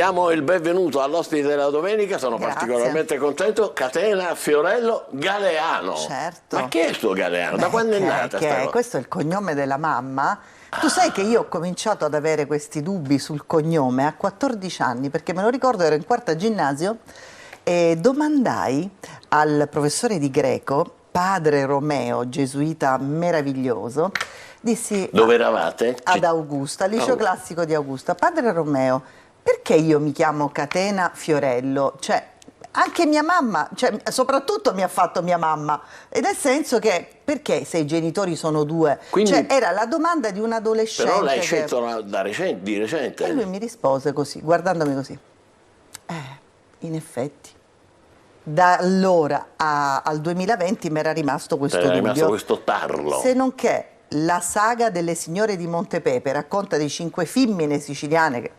Diamo il benvenuto all'ospite della domenica, sono particolarmente contento, Catena Fiorello Galeano. Certo. Ma che è il tuo Galeano? Da quando è nata? Questo è il cognome della mamma. Tu sai che io ho cominciato ad avere questi dubbi sul cognome a 14 anni, perché me lo ricordo, ero in quarta ginnasio e domandai al professore di greco, padre Romeo, gesuita meraviglioso, dissi... Dove eravate? Ad Augusta, al liceo classico di Augusta. Padre Romeo, perché io mi chiamo Catena Fiorello? Cioè, anche mia mamma, cioè, soprattutto mi ha fatto mia mamma, e nel senso che, perché se i genitori sono due? Quindi, cioè, era la domanda di un adolescente. Però l'hai scelto di recente. E lui mi rispose così, guardandomi così. In effetti. Da allora al 2020 mi era rimasto questo dubbio. Era rimasto questo tarlo. Se non che la saga delle signore di Montepepe racconta di 5 femmine siciliane che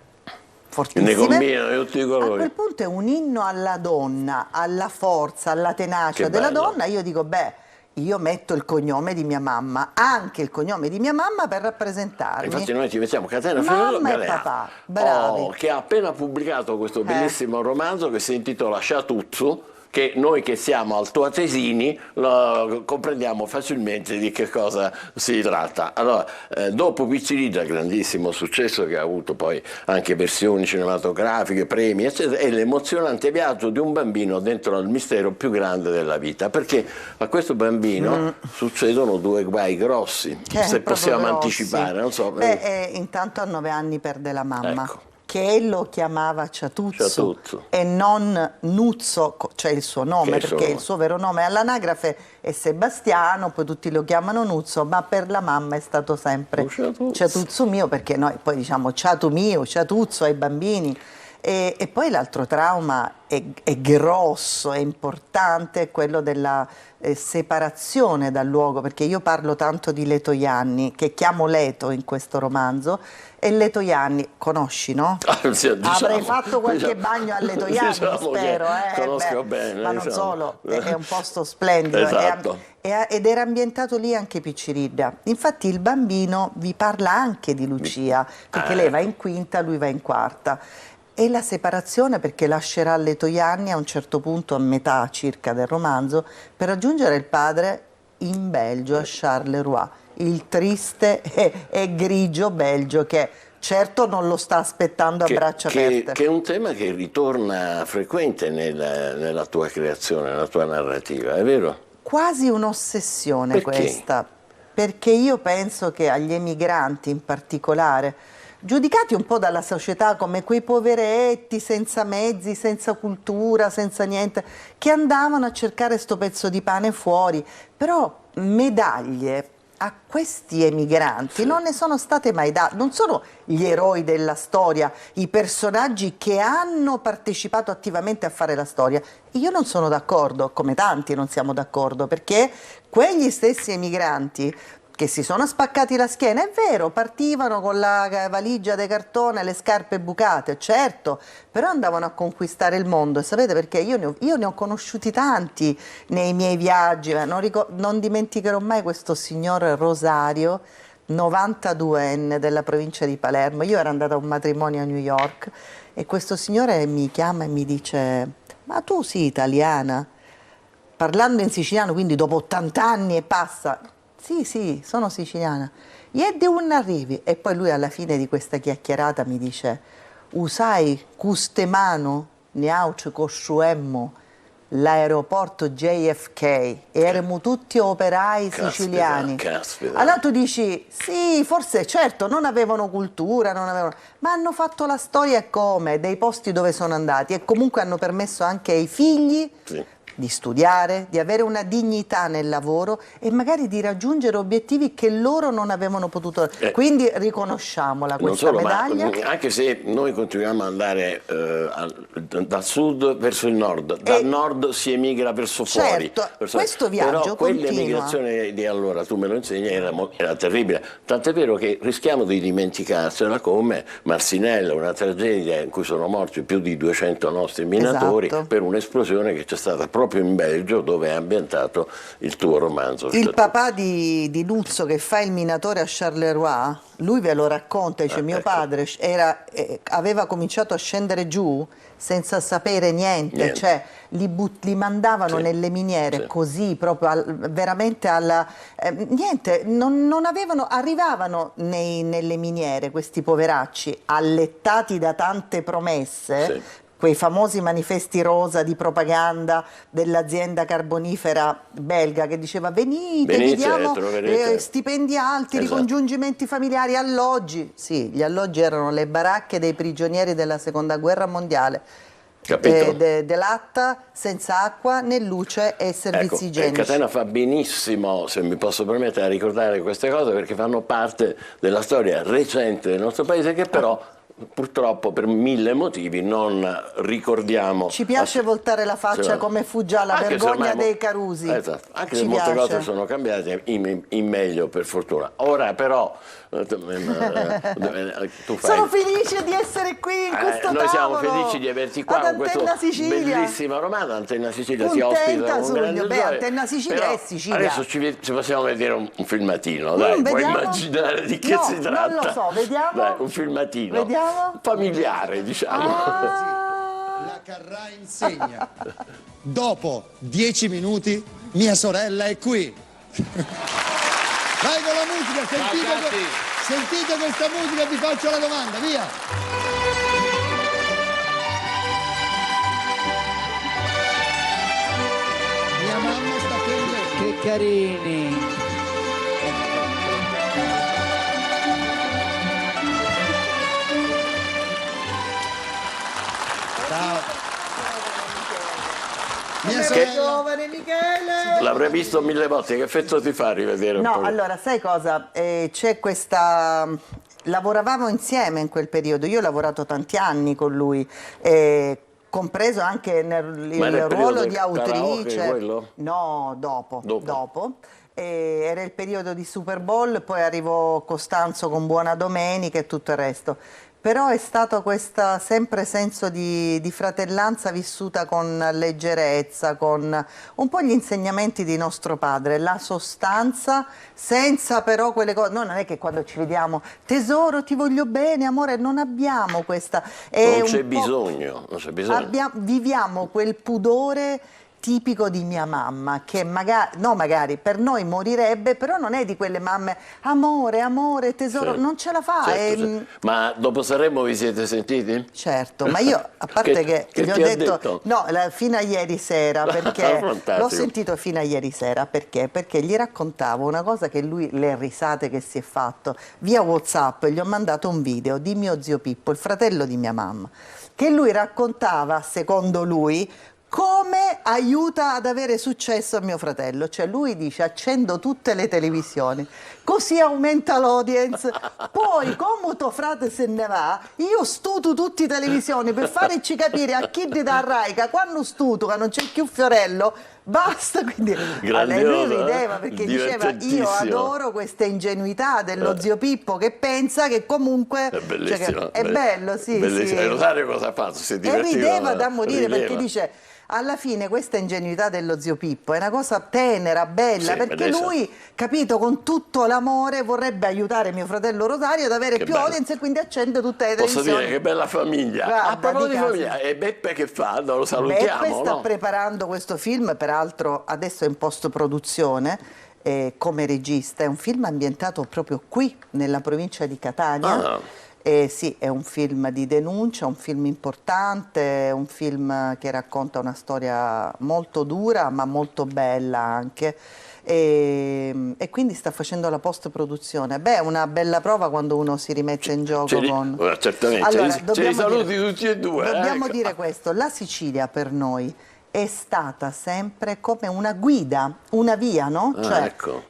fortissime. Ne combinano tutti i colori. A quel punto è un inno alla donna, alla forza, alla tenacia della donna. Io dico, beh, io metto il cognome di mia mamma, anche il cognome di mia mamma, per rappresentarmi. Infatti noi ci mettiamo Catena Fiorello Galeano, e papà, bravi. che ha appena pubblicato questo bellissimo romanzo che si intitola Sciatuzzu, che noi che siamo altoatesini lo comprendiamo facilmente di che cosa si tratta. Allora, dopo Piccirilla, grandissimo successo che ha avuto poi anche versioni cinematografiche, premi, eccetera, è l'emozionante viaggio di un bambino dentro al mistero più grande della vita, perché a questo bambino succedono due guai grossi, se possiamo anticipare, non so. Intanto a 9 anni perde la mamma. Ecco. Che lo chiamava Ciatuzzo e non Nuzzo, cioè il suo nome, perché il suo vero nome all'anagrafe è Sebastiano, poi tutti lo chiamano Nuzzo, ma per la mamma è stato sempre Ciatuzzo mio, perché noi poi diciamo Ciatu mio, Ciatuzzo ai bambini. E poi l'altro trauma è grosso, è importante, è quello della separazione dal luogo, perché io parlo tanto di Letojanni, che chiamo Leto in questo romanzo, e Letojanni, conosci, no? Diciamo, avrei fatto qualche bagno a Letojanni, spero. Conosco bene. Ma non solo, è un posto splendido. Esatto. Ed era ambientato lì anche Piccirilla. Infatti il bambino vi parla anche di Lucia, perché lei va in quinta, lui va in quarta. E la separazione, perché lascerà Letojanni a un certo punto, a metà circa del romanzo, per raggiungere il padre in Belgio, a Charleroi, il triste e grigio Belgio che certo non lo sta aspettando a braccia aperte. Che è un tema che ritorna frequente nella tua creazione, nella tua narrativa, è vero? Quasi un'ossessione questa, perché io penso che agli emigranti in particolare, giudicati un po' dalla società come quei poveretti senza mezzi, senza cultura, senza niente, che andavano a cercare sto pezzo di pane fuori, però medaglie a questi emigranti non ne sono state mai date, non sono gli eroi della storia, i personaggi che hanno partecipato attivamente a fare la storia. Io non sono d'accordo, come tanti non siamo d'accordo, perché quegli stessi emigranti che si sono spaccati la schiena, è vero, partivano con la valigia di cartone, le scarpe bucate, certo, però andavano a conquistare il mondo. E sapete perché? Io ne ho conosciuti tanti nei miei viaggi, non dimenticherò mai questo signor Rosario, 92enne della provincia di Palermo. Io ero andata a un matrimonio a New York e questo signore mi chiama e mi dice: ma tu sei italiana? Parlando in siciliano, quindi dopo 80 anni e passa. Sì, sono siciliana. E di un arrivi. E poi lui alla fine di questa chiacchierata mi dice: usai custe mano ne auce costruemmo l'aeroporto JFK e erano tutti operai siciliani. Caspita. Allora tu dici, sì, forse certo, non avevano cultura, ma hanno fatto la storia come, dei posti dove sono andati e comunque hanno permesso anche ai figli di studiare, di avere una dignità nel lavoro e magari di raggiungere obiettivi che loro non avevano potuto. Quindi riconosciamola questa medaglia. Ma anche se noi continuiamo ad andare dal sud verso il nord, dal nord si emigra verso fuori. Questo viaggio però quell'emigrazione di allora, tu me lo insegni, era terribile. Tant'è vero che rischiamo di dimenticarsela, come Marcinelle, una tragedia in cui sono morti più di 200 nostri minatori per un'esplosione che c'è stata proprio in Belgio, dove è ambientato il tuo romanzo. Il papà di Nuzzo, che fa il minatore a Charleroi, lui ve lo racconta, dice mio ecco. padre aveva cominciato a scendere giù senza sapere niente. Cioè li mandavano nelle miniere così, proprio veramente alla... niente, non avevano, arrivavano nelle miniere questi poveracci, allettati da tante promesse, quei famosi manifesti rosa di propaganda dell'azienda carbonifera belga che diceva venite, vi diamo stipendi alti, ricongiungimenti familiari, alloggi. Sì, gli alloggi erano le baracche dei prigionieri della seconda guerra mondiale. Dell'Atta, senza acqua né luce e servizi igienici. Catena fa benissimo, se mi posso permettere, a ricordare queste cose, perché fanno parte della storia recente del nostro paese, che però purtroppo per 1000 motivi non ricordiamo. Ci piace voltare la faccia come fu già la vergogna dei Carusi. Esatto, anche se molte cose sono cambiate in meglio, per fortuna. Ora però tu fai... Sono felice di essere qui in questo noi siamo tavolo, felici di averti qua con questo bellissimo romanzo. Antenna Sicilia ti ospita con grande gioia. Antenna Sicilia è Sicilia. Adesso ci possiamo vedere un filmatino, dai, puoi immaginare di che si tratta? Non lo so, vediamo. Dai, un filmatino. Vediamo. Familiare, diciamo. La Carrà insegna. Dopo 10 minuti mia sorella è qui. Vai con la musica, sentite questa musica e vi faccio la domanda, via. Mia mamma sta piangendo. Che carini. Giovane Michele! L'avrei visto 1000 volte, che effetto ti fa rivedere un po'? No, allora, sai cosa? C'è questa... Lavoravamo insieme in quel periodo, io ho lavorato tanti anni con lui, compreso anche il ruolo di autrice. Quello? No, dopo. Era il periodo di Super Bowl, poi arrivò Costanzo con Buona Domenica e tutto il resto. Però è stato questo sempre senso di fratellanza vissuta con leggerezza, con un po' gli insegnamenti di nostro padre, la sostanza, senza però quelle cose. Noi non è che quando ci vediamo, tesoro, ti voglio bene, amore, non abbiamo questa. Non c'è bisogno. Viviamo quel pudore tipico di mia mamma, che magari per noi morirebbe, però non è di quelle mamme amore, tesoro, non ce la fa. Certo. Ma dopo Sanremo vi siete sentiti? Certo, ma io, a parte che gli ho detto no, fino a ieri sera, perché l'ho sentito fino a ieri sera, perché gli raccontavo una cosa che lui, le risate che si è fatto, via WhatsApp gli ho mandato un video di mio zio Pippo, il fratello di mia mamma, che lui raccontava, secondo lui, come aiuta ad avere successo a mio fratello. Cioè lui dice accendo tutte le televisioni, così aumenta l'audience, poi come tuo frate se ne va, io studio tutte le televisioni per farci capire a chi da Raica, quando studio che non c'è più Fiorello, basta. Quindi lui rideva perché diceva io adoro questa ingenuità dello zio Pippo che pensa che comunque è bellissimo, cioè, è bello, sì. E Rosario cosa ha fatto? E rideva da morire perché dice alla fine questa ingenuità dello zio Pippo è una cosa tenera, bella, perché lui, capito, con tutto l'amore vorrebbe aiutare mio fratello Rosario ad avere più audience e quindi accende tutte le televisioni. Posso dire che bella famiglia. Guarda, proprio di famiglia. E Beppe che fa? Lo salutiamo. Beppe sta preparando questo film, peraltro adesso è in post-produzione come regista. È un film ambientato proprio qui, nella provincia di Catania. Sì, è un film di denuncia, un film importante, un film che racconta una storia molto dura ma molto bella anche. E quindi sta facendo la post-produzione. Beh, è una bella prova quando uno si rimette in gioco certamente. Allora, ce li saluti tutti e due. Dobbiamo dire questo, la Sicilia per noi è stata sempre come una guida, una via, no?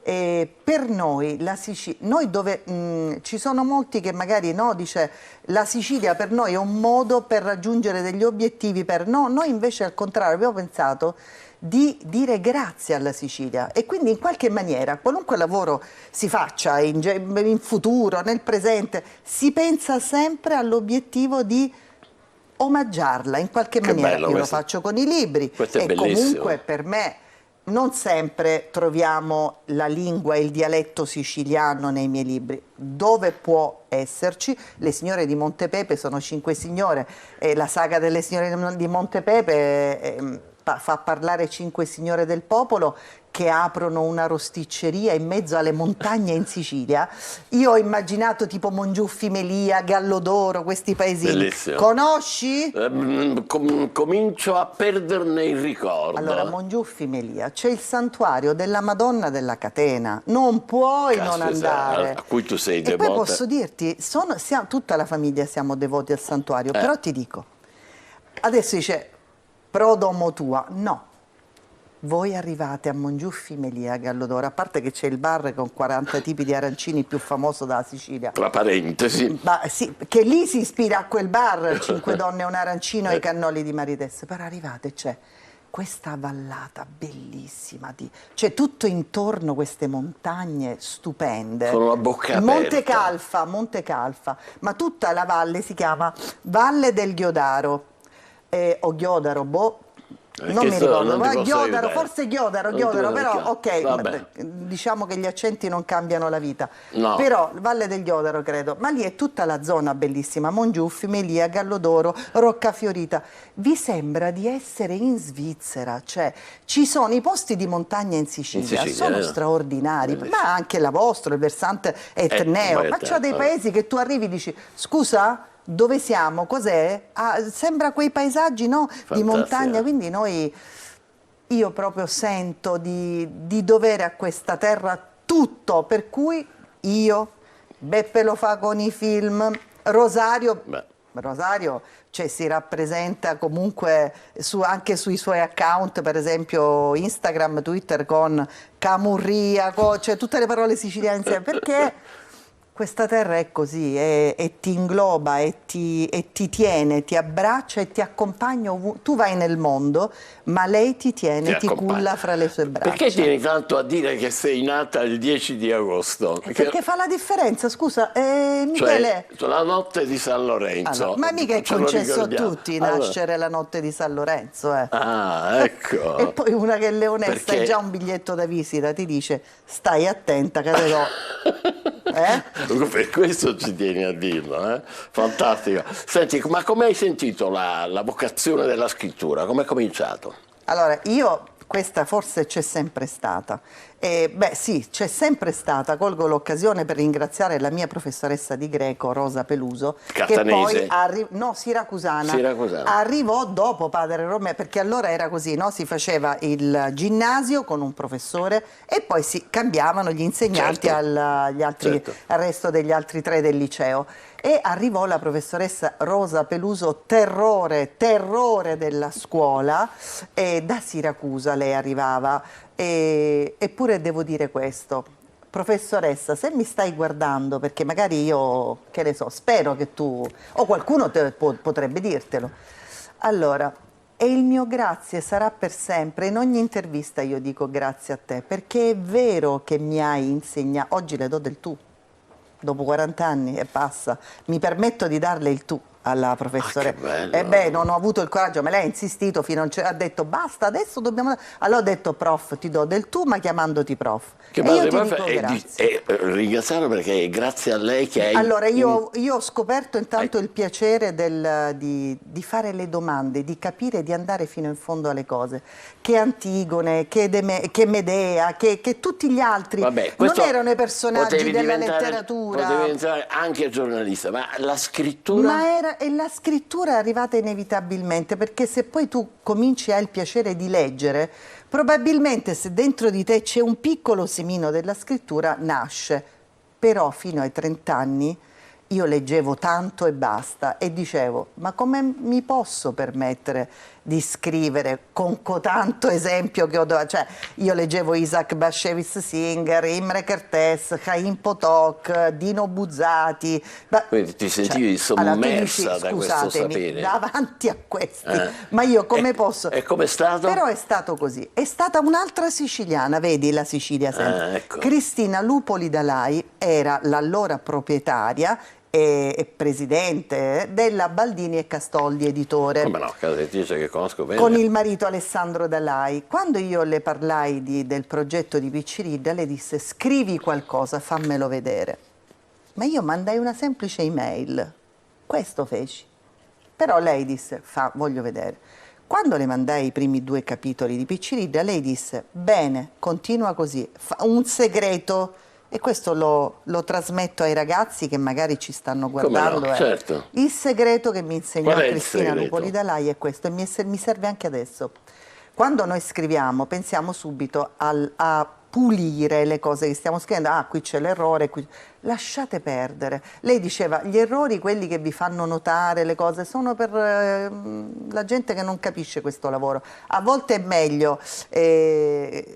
Per noi la Sicilia, noi dove ci sono molti che magari dice la Sicilia per noi è un modo per raggiungere degli obiettivi, noi invece al contrario abbiamo pensato di dire grazie alla Sicilia e quindi in qualche maniera qualunque lavoro si faccia in futuro, nel presente, si pensa sempre all'obiettivo di omaggiarla in qualche maniera. Io lo faccio con i libri e comunque per me non sempre troviamo la lingua e il dialetto siciliano nei miei libri. Dove può esserci, le signore di Montepepe sono 5 signore e la saga delle signore di Montepepe fa parlare 5 signore del popolo che aprono una rosticceria in mezzo alle montagne in Sicilia. Io ho immaginato tipo Mongiuffi Melia, Gallodoro, questi paesini. Bellissimo. Conosci? Comincio a perderne il ricordo. Allora, Mongiuffi Melia, c'è il santuario della Madonna della Catena, non puoi non andare. A cui tu sei e devota. poi posso dirti, tutta la famiglia siamo devoti al santuario, però ti dico, adesso dice, pro domo tua, no. Voi arrivate a Mongiuffi Melia, Gallodoro, a parte che c'è il bar con 40 tipi di arancini più famoso della Sicilia. Tra parentesi. Ma sì, che lì si ispira a quel bar, 5 donne e un arancino e i cannoli di Maritessa. Però arrivate, c'è questa vallata bellissima, c'è tutto intorno queste montagne stupende. Con una bocca aperta. Monte Calfa, ma tutta la valle si chiama Valle del Ghiodaro, o Ghiodaro, boh. Non mi ricordo, Ghiodaro, forse Ghiodaro, però ok, diciamo che gli accenti non cambiano la vita, no. Però Valle del Ghiodaro credo, ma lì è tutta la zona bellissima, Mongiuffi, Melia, Gallodoro, Roccafiorita, vi sembra di essere in Svizzera, cioè ci sono i posti di montagna in Sicilia sono straordinari, ma anche la vostra, il versante etneo, ma c'è dei paesi che tu arrivi e dici, scusa? Dove siamo? Cos'è? Sembra quei paesaggi, no? Di montagna, quindi io proprio sento di dovere a questa terra tutto, per cui Beppe lo fa con i film, Rosario, cioè, si rappresenta comunque anche sui suoi account, per esempio Instagram, Twitter, con Camurria, cioè tutte le parole siciliane insieme, perché questa terra è così, e ti ingloba, e ti tiene, ti abbraccia e ti accompagna ovunque. Tu vai nel mondo, ma lei ti tiene, ti culla fra le sue braccia. Perché tieni tanto a dire che sei nata il 10 di agosto? Perché fa la differenza, scusa, Michele. Cioè, la notte di San Lorenzo. Allora, ma mica è concesso a tutti nascere la notte di San Lorenzo. Ah, ecco. E poi una che è leonessa e già un biglietto da visita ti dice, stai attenta che te do. Per questo ci tieni a dirlo, fantastico. Senti, ma come hai sentito la vocazione della scrittura? Come è cominciato? Allora, questa forse c'è sempre stata. Sì, c'è sempre stata. Colgo l'occasione per ringraziare la mia professoressa di greco, Rosa Peluso, Catanese? che poi siracusana. Arrivò dopo Padre Romeo, perché allora era così, no? Si faceva il ginnasio con un professore e poi si cambiavano gli insegnanti al resto degli altri 3 del liceo. E arrivò la professoressa Rosa Peluso, terrore della scuola, e da Siracusa lei arrivava. Eppure devo dire questo, professoressa, se mi stai guardando, perché magari io, che ne so, spero che tu, o qualcuno potrebbe dirtelo, allora, e il mio grazie sarà per sempre. In ogni intervista io dico grazie a te, perché è vero che mi hai insegnato, oggi le do del tu, dopo 40 anni e passa, mi permetto di darle il tu alla professoressa. Non ho avuto il coraggio, ma lei ha insistito ha detto basta, adesso dobbiamo. Allora ho detto prof, ti do del tu, ma chiamandoti prof. Che e io ti dico grazie. Ringraziarlo perché è grazie a lei che hai. Allora io ho scoperto intanto il piacere di fare le domande, di capire, di andare fino in fondo alle cose. Che Antigone, che Medea, che tutti gli altri non erano i personaggi della letteratura. Potevi diventare anche giornalista, ma la scrittura. E la scrittura è arrivata inevitabilmente, perché se poi tu cominci a il piacere di leggere, probabilmente se dentro di te c'è un piccolo semino della scrittura, nasce. Però fino ai 30 anni io leggevo tanto e basta e dicevo, ma come mi posso permettere di scrivere con tanto esempio che ho cioè io leggevo Isaac Bashevis Singer, Imre Kertész, Chaim Potok, Dino Buzzati. Quindi ti sentivi sommersa da questo sapere. Davanti a questi, ma io come posso? E com'è stato? Però è stato così. È stata un'altra siciliana, vedi la Sicilia sempre. Ecco. Cristina Lupoli Dalai era l'allora proprietaria e presidente della Baldini e Castoldi editore. Come no, casa editrice che conosco bene. Con il marito Alessandro Dalai. Quando io le parlai del progetto di Picciridda, lei disse: scrivi qualcosa, fammelo vedere. Ma io mandai una semplice email, questo feci. Però lei disse: voglio vedere. Quando le mandai i primi 2 capitoli di Picciridda, lei disse: bene, continua così, un segreto. E questo lo trasmetto ai ragazzi che magari ci stanno guardando. Come no, certo. Il segreto che mi insegnò Cristina segreto? Lupoli Dalai è questo, e mi serve anche adesso. Quando noi scriviamo, pensiamo subito a pulire le cose che stiamo scrivendo. Ah, qui c'è l'errore, qui... Lasciate perdere. Lei diceva: gli errori, quelli che vi fanno notare le cose, sono per la gente che non capisce questo lavoro. A volte è meglio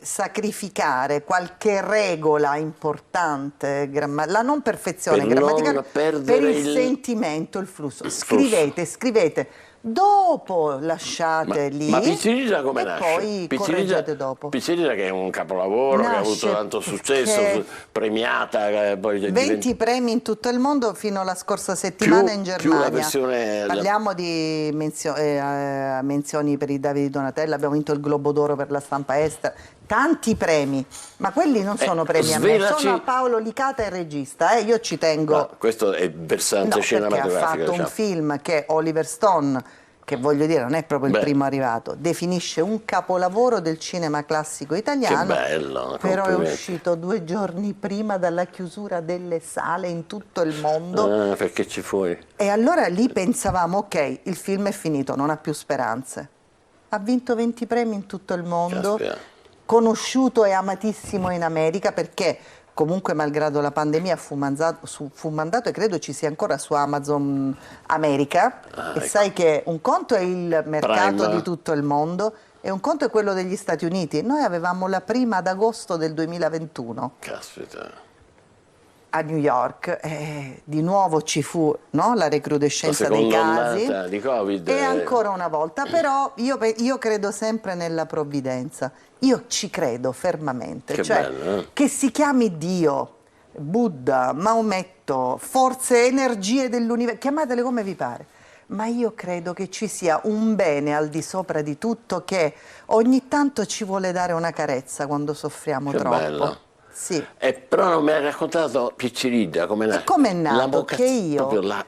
sacrificare qualche regola importante, la non perfezione grammaticale, per il sentimento, il flusso. Scrivete. Dopo lasciate lì. Ma Picciridda come nasce? Poi correggete dopo. Picciridda, che è un capolavoro, che ha avuto tanto successo, premiata, poi 20 premi in tutto il mondo fino alla scorsa settimana in Germania. Più la versione... Parliamo di menzioni per i Davide Donatella, abbiamo vinto il Globo d'Oro per la stampa estera, tanti premi, ma quelli non sono premi a me, sono a Paolo Licata, il regista, io ci tengo. No, questo è il versante cinematografico. Ha fatto un film che Oliver Stone, che voglio dire non è proprio il primo arrivato, definisce un capolavoro del cinema classico italiano. Che bello, però è uscito 2 giorni prima dalla chiusura delle sale in tutto il mondo. Perché ci fu? E allora lì pensavamo: ok, il film è finito, non ha più speranze. Ha vinto 20 premi in tutto il mondo. Caspita. Conosciuto e amatissimo in America, perché comunque malgrado la pandemia fu mandato, e credo ci sia ancora su Amazon America. E ecco, sai che un conto è il mercato Prime di tutto il mondo e un conto è quello degli Stati Uniti. Noi avevamo la prima ad agosto del 2021. Caspita. A New York, di nuovo ci fu, no, la recrudescenza dei casi di Covid, e ancora una volta, però io credo sempre nella provvidenza, io ci credo fermamente, che cioè bello, che si chiami Dio, Buddha, Maometto, forze, energie dell'universo, chiamatele come vi pare, ma io credo che ci sia un bene al di sopra di tutto che ogni tanto ci vuole dare una carezza quando soffriamo troppo. Bello. Sì. Però non mi ha raccontato Picciridda come è nato. Come è nato? Che io la...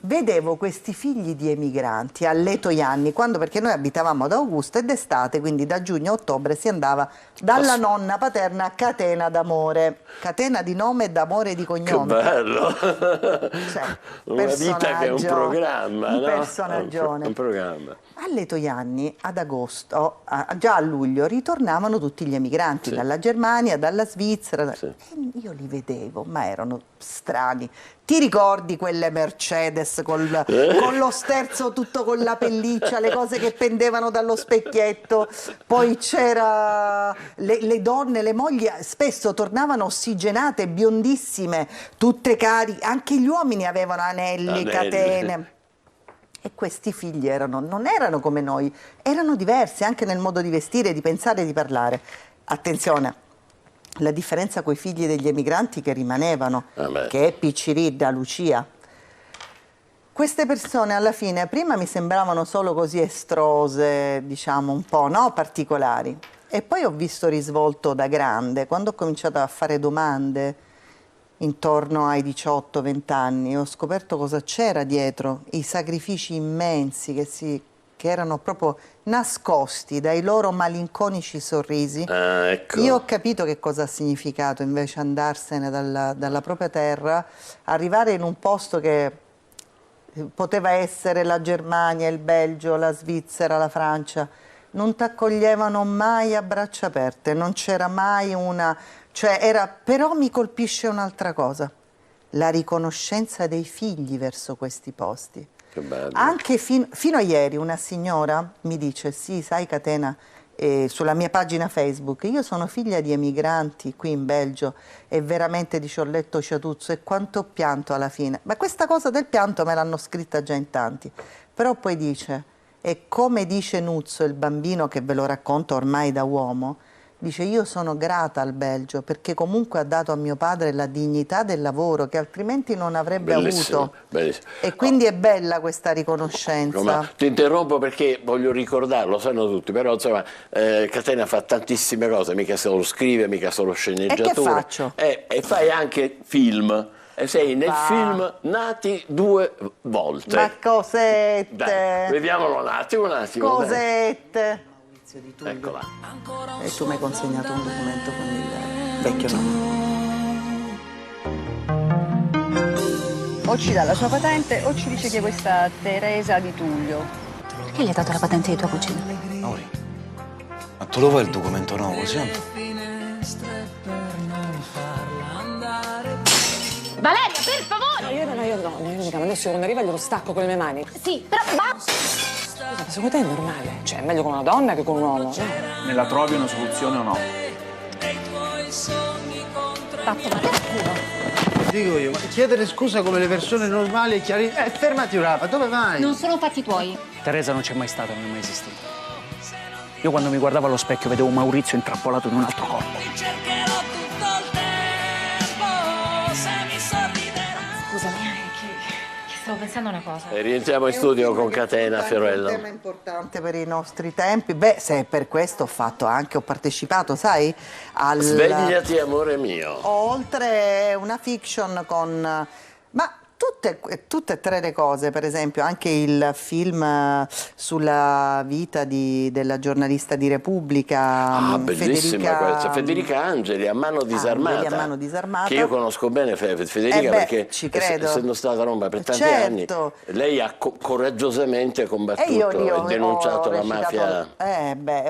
vedevo questi figli di emigranti a Letojanni, perché noi abitavamo ad Augusta, e d'estate, quindi da giugno a ottobre, si andava dalla nonna paterna a Catena d'Amore, Catena di nome e d'amore di cognome. Che bello! Cioè, una vita che è un programma, un no? personaggione. Un programma. A Letojanni ad agosto, già a luglio, ritornavano tutti gli emigranti, dalla Germania, dalla Svizzera. Sì. E io li vedevo, ma erano strani. Ti ricordi quelle Mercedes con lo sterzo tutto con la pelliccia, le cose che pendevano dallo specchietto? Poi c'era le donne, le mogli, spesso tornavano ossigenate, biondissime, tutte cariche. Anche gli uomini avevano anelli. Catene. E questi figli non erano come noi, erano diversi anche nel modo di vestire, di pensare e di parlare. Attenzione, la differenza con i figli degli emigranti che rimanevano, che è Picciridda, Lucia. Queste persone alla fine prima mi sembravano solo così estrose, diciamo un po', no? Particolari. E poi ho visto risvolto da grande, quando ho cominciato a fare domande intorno ai 18-20 anni, ho scoperto cosa c'era dietro, i sacrifici immensi che erano proprio nascosti dai loro malinconici sorrisi. Ecco. Io ho capito che cosa ha significato invece andarsene dalla propria terra, arrivare in un posto che poteva essere la Germania, il Belgio, la Svizzera, la Francia. Non ti accoglievano mai a braccia aperte, non c'era mai una... però mi colpisce un'altra cosa, la riconoscenza dei figli verso questi posti. Che bello. Anche fino a ieri una signora mi dice: sì, sai Catena, sulla mia pagina Facebook, io sono figlia di emigranti qui in Belgio e veramente, dice, ho letto Ciatuzzo e quanto ho pianto alla fine. Ma questa cosa del pianto me l'hanno scritta già in tanti. Però poi dice, e come dice Nuzzo, il bambino che ve lo racconto ormai da uomo, Dice: io sono grata al Belgio perché comunque ha dato a mio padre la dignità del lavoro che altrimenti non avrebbe avuto. Bellissimo. E quindi è bella questa riconoscenza. Ma ti interrompo perché voglio ricordarlo, lo sanno tutti, però insomma Catena fa tantissime cose, mica solo scrive, mica solo sceneggiature. E che faccio? E fai anche film. E sei nel film Nati 2 volte. Ma cosette! Dai, vediamolo un attimo. Cosette! Eccola. E tu mi hai consegnato un documento con il vecchio nome. O ci dà la sua patente o ci dice che questa Teresa di Tullio. Perché gli hai dato la patente di tua cugina? Mauri, ma tu lo vuoi il documento nuovo, sì? Valeria, per favore! Io no, adesso quando arriva glielo stacco con le mie mani. Sì, però basta! Scusa, secondo te è normale? Cioè, è meglio con una donna che con un uomo, no? Me la trovi una soluzione o no? Fatto male al culo. Dico io, ma chiedere scusa come le persone normali e chiari... fermati un attimo, dove vai? Non sono fatti tuoi. Teresa non c'è mai stata, non è mai esistita. Io quando mi guardavo allo specchio vedevo Maurizio intrappolato in un altro corpo. Scusami, che stavo pensando una cosa. E rientriamo in studio con Catena Fiorello. È un tema importante per i nostri tempi. Beh, se per questo ho partecipato, sai, al... Svegliati, amore mio. Oltre una fiction con... Ma tutte e tre le cose, per esempio anche il film sulla vita della giornalista di Repubblica, bellissima questa, Federica Angeli, A mano disarmata, A mano disarmata, che io conosco bene Federica perché ci credo. essendo stata a Roma per tanti anni, lei ha coraggiosamente combattuto e denunciato la mafia.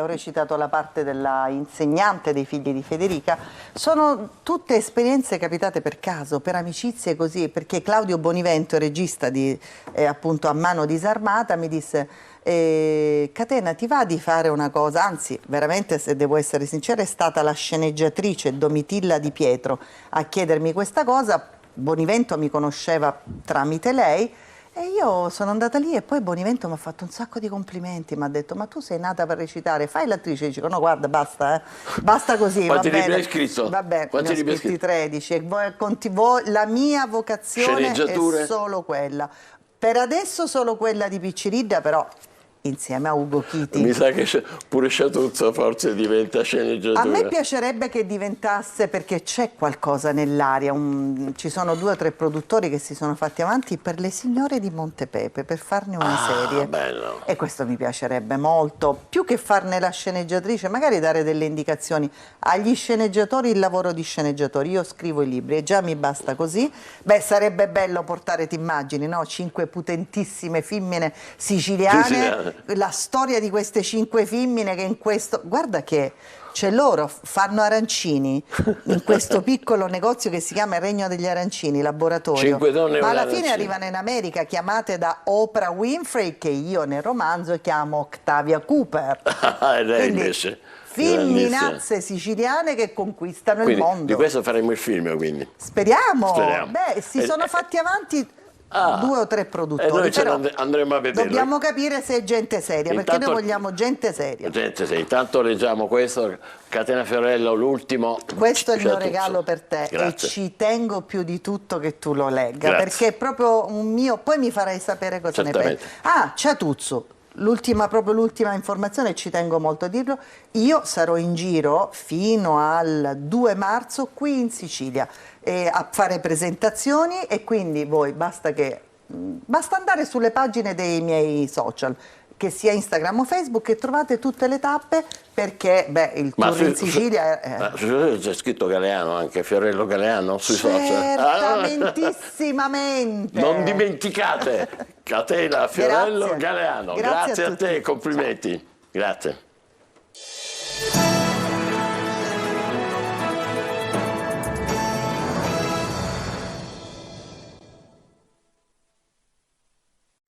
Ho recitato la parte della insegnante dei figli di Federica. Sono tutte esperienze capitate per caso, per amicizie così, perché Claudio Bonivento, regista di appunto A mano disarmata, mi disse: Catena, ti va di fare una cosa? Anzi, veramente, se devo essere sincera, è stata la sceneggiatrice Domitilla Di Pietro a chiedermi questa cosa. Bonivento mi conosceva tramite lei e io sono andata lì e poi Bonivento mi ha fatto un sacco di complimenti, mi ha detto: ma tu sei nata per recitare, fai l'attrice. Dico: no, guarda, basta, basta così. Quanti libri hai scritto? Vabbè, Quanti ne ho scritti 13. La mia vocazione è solo quella. Per adesso solo quella di Picciridda, però insieme a Ugo Chiti. Mi sa che pure Sciatuzzo forse diventa sceneggiatura. A me piacerebbe che diventasse, perché c'è qualcosa nell'aria, ci sono 2 o 3 produttori che si sono fatti avanti per Le signore di Montepepe, per farne una serie. Bello. E questo mi piacerebbe molto, più che farne la sceneggiatrice, magari dare delle indicazioni agli sceneggiatori, il lavoro di sceneggiatori. Io scrivo i libri e già mi basta così. Beh, sarebbe bello portare, ti immagini, no? 5 potentissime femmine siciliane. La storia di queste 5 femmine che in questo... Guarda che loro fanno arancini in questo piccolo negozio che si chiama Il Regno degli Arancini, laboratorio. 5 donne. Ma alla fine arrivano in America chiamate da Oprah Winfrey, che io nel romanzo chiamo Octavia Cooper. E lei Quindi, invece... femminazze siciliane che conquistano il mondo. Di questo faremo il film, quindi. Speriamo. Beh, si sono fatti avanti 2 o 3 produttori. E noi però andremo a vedere. dobbiamo capire se è gente seria, perché noi vogliamo gente seria. Intanto leggiamo questo, Catena Fiorello, l'ultimo. Questo è il mio regalo per te. Grazie. E ci tengo più di tutto che tu lo legga. Grazie. Perché è proprio un mio... Poi mi farai sapere cosa ne Certamente. pensi. Ciatuzzo. L'ultima informazione, ci tengo molto a dirlo: io sarò in giro fino al 2 marzo qui in Sicilia a fare presentazioni, e quindi voi basta andare sulle pagine dei miei social, che sia Instagram o Facebook, e trovate tutte le tappe, perché il tour in Sicilia c'è scritto Galeano, anche Fiorello Galeano sui social. Certamentissimamente. Non dimenticate Catena Fiorello Grazie. Galeano. Grazie Grazie a a te, tutti. complimenti. Grazie.